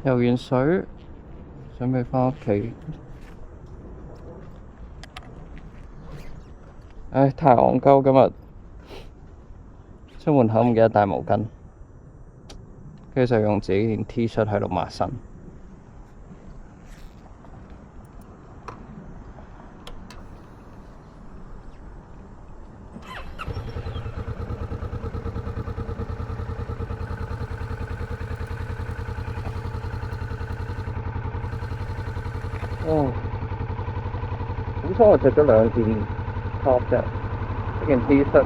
游完水，準備返屋企。唉，太戇鳩，今日出門口唔記得帶毛巾，跟住就用自己件 T 恤喺度抹身。哦，好彩我着咗兩件 top 啫，一件 T 恤，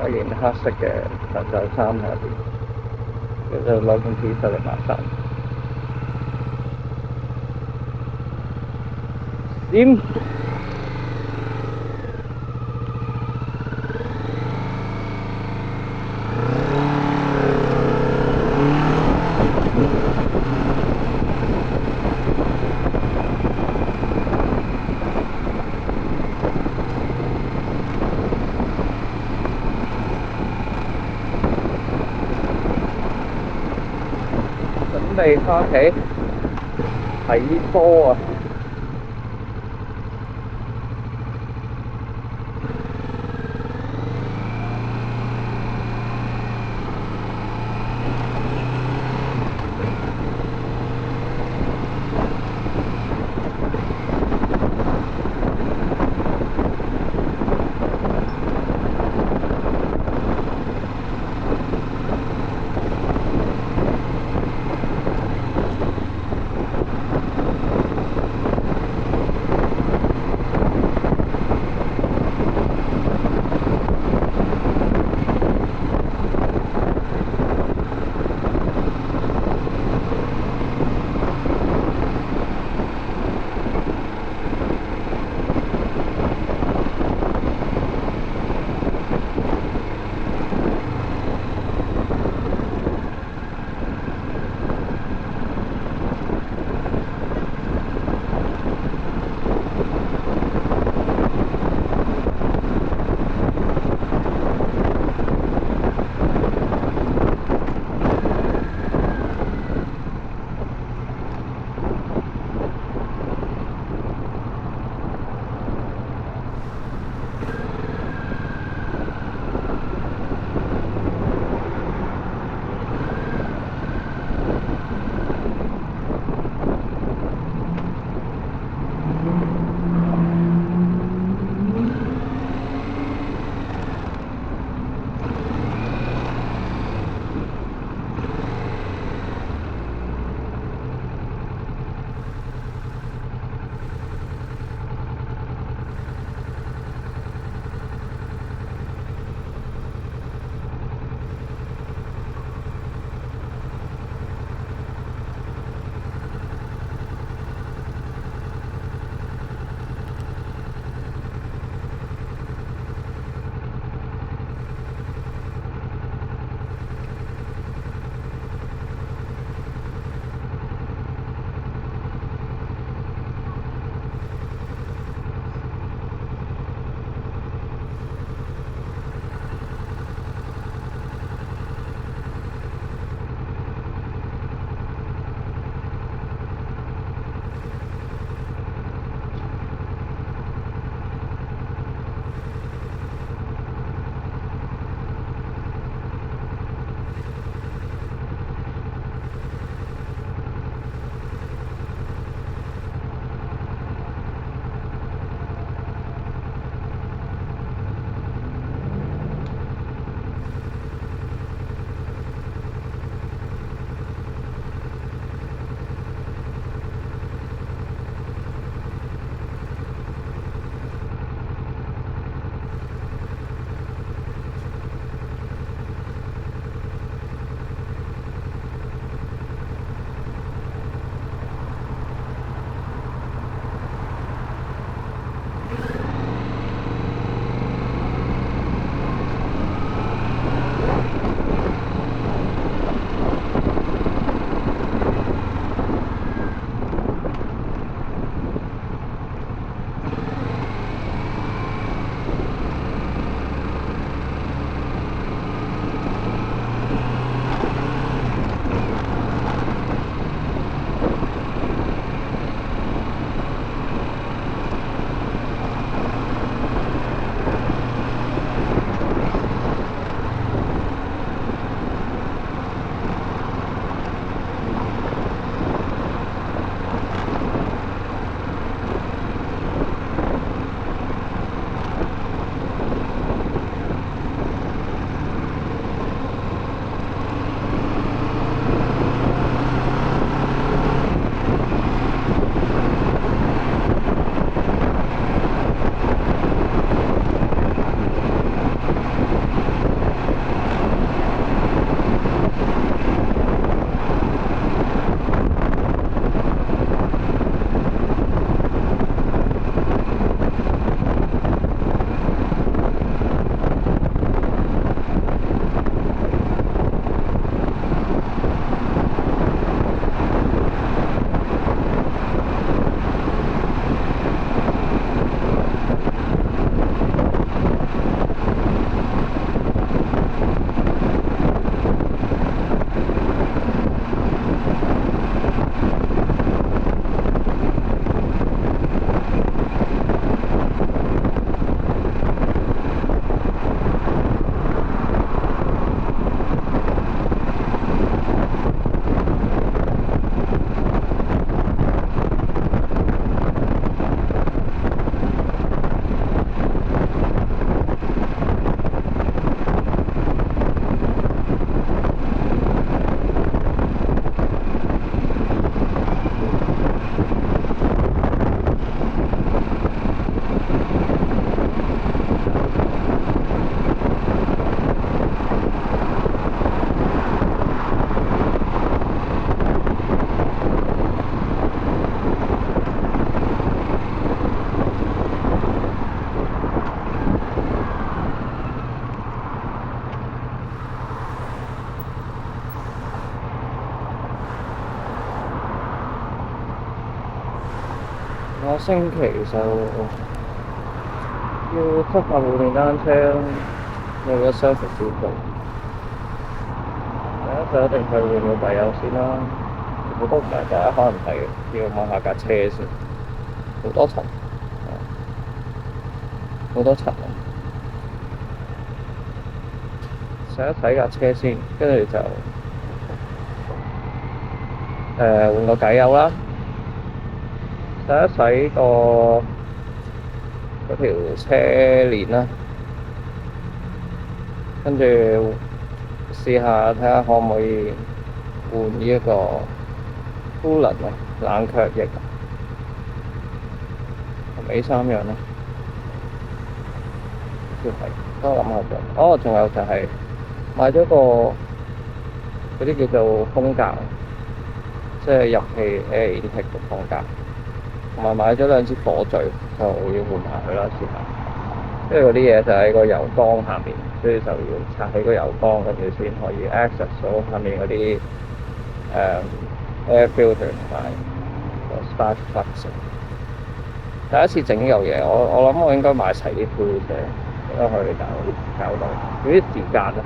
一件黑色嘅長袖衫喺入邊，跟住就攞件 T 恤嚟抹身。點？準備返屋企睇波啊！我星期就要執下部電單車咯，有個 service 要做。第一就一定去換個幣油先啦，好多唔係第一可能係要問下架車先，好多層，好多層啊！洗一洗架車先，跟住就換個偈油啦，洗一洗嗰條車鏈啦，跟住試下睇下可唔可以換呢一個 coolant 啊，冷卻液，同尾三樣啦，要係，等我諗下先。哦，仲有就係買咗個嗰啲叫做風格，即係入氣 air intake 嘅風格，同埋買咗2支火嘴，就要換下佢啦，試下。因為嗰啲嘢就喺個油缸下面，所以就要拆起個油缸，跟住先可以 access 到下面嗰啲air filter 同埋個 spark plug。第一次整呢嚿嘢，我諗我應該買齊啲 tools 嘅，應該可以搞到。有啲時間啊。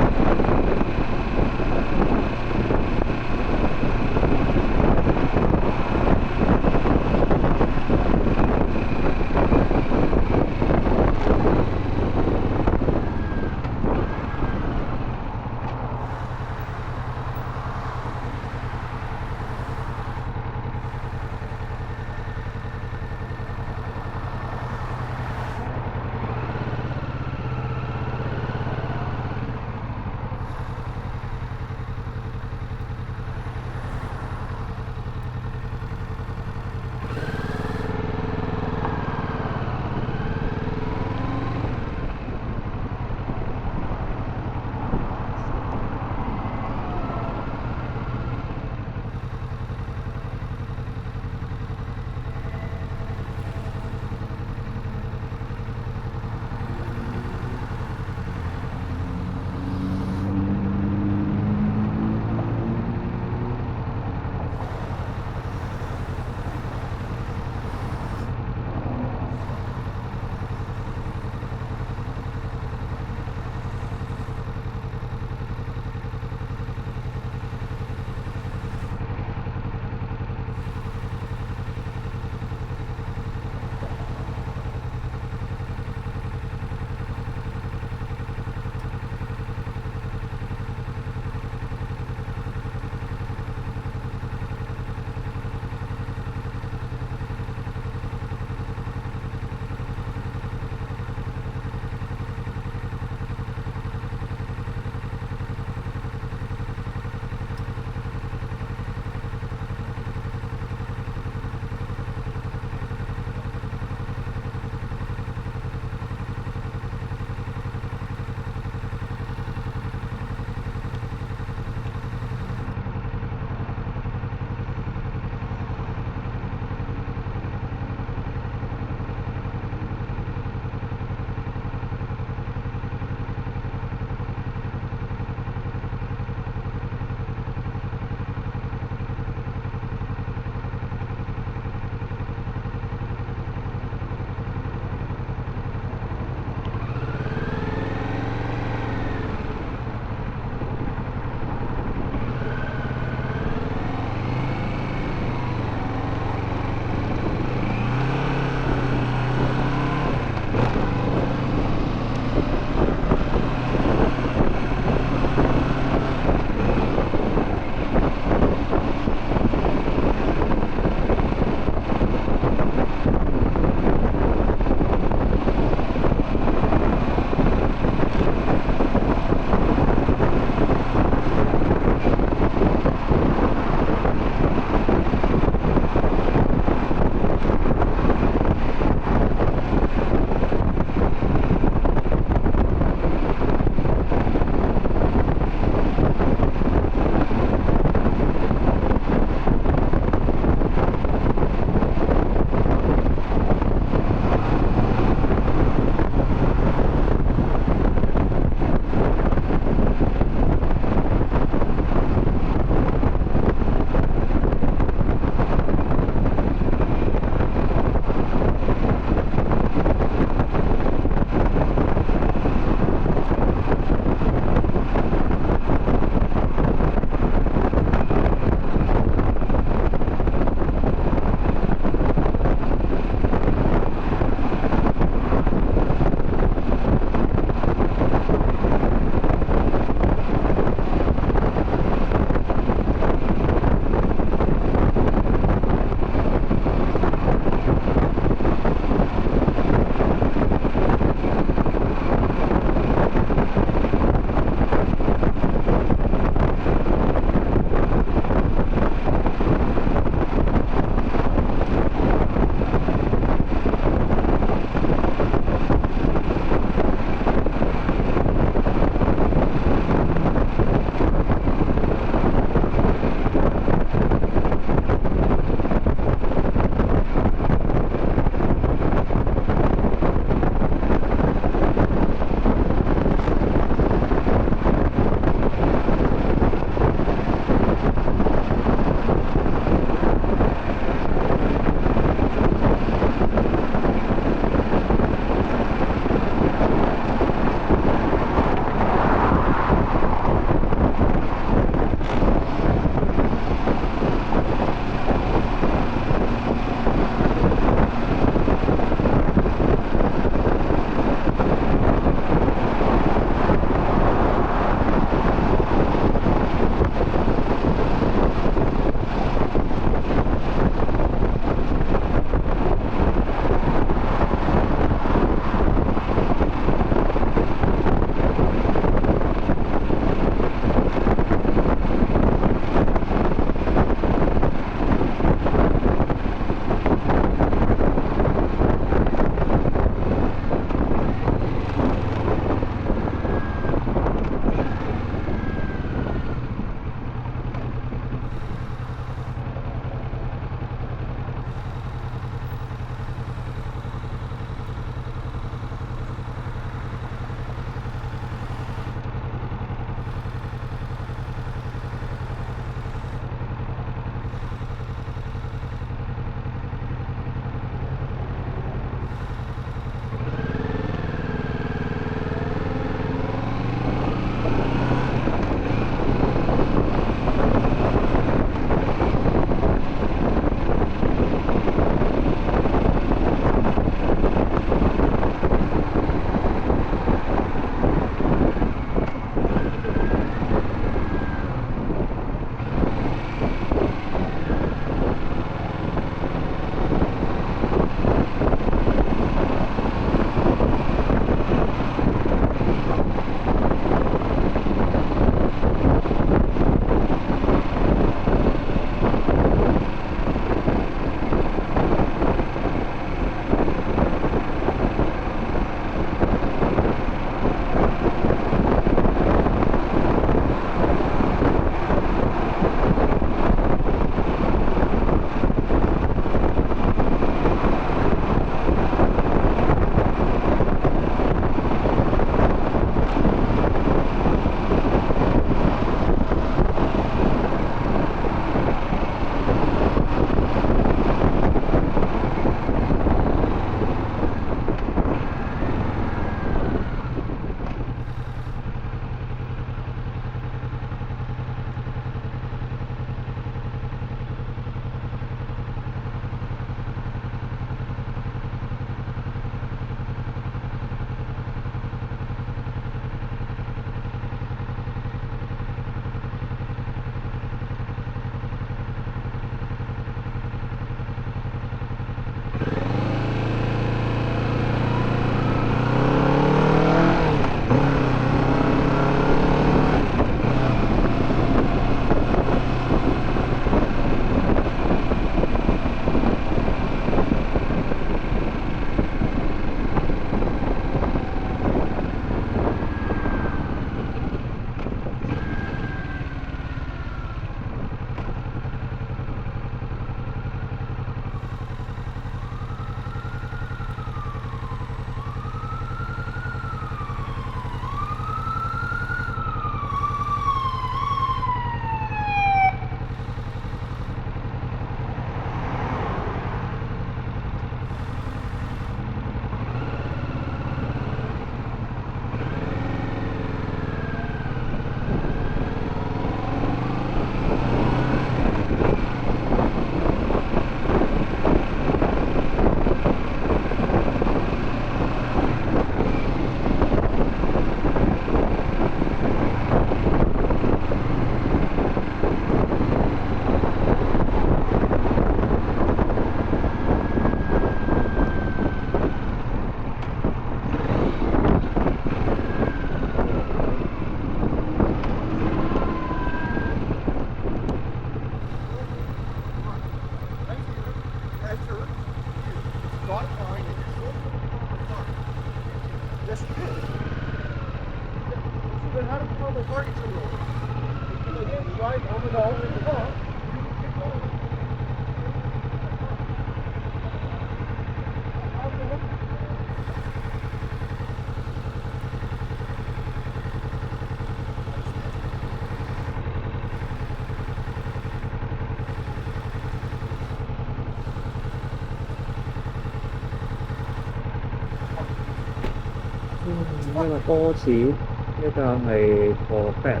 呢個多士，呢個係 for fat，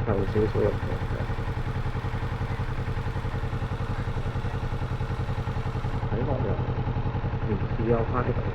厚少少嘅 for fat，睇落又唔似有 high。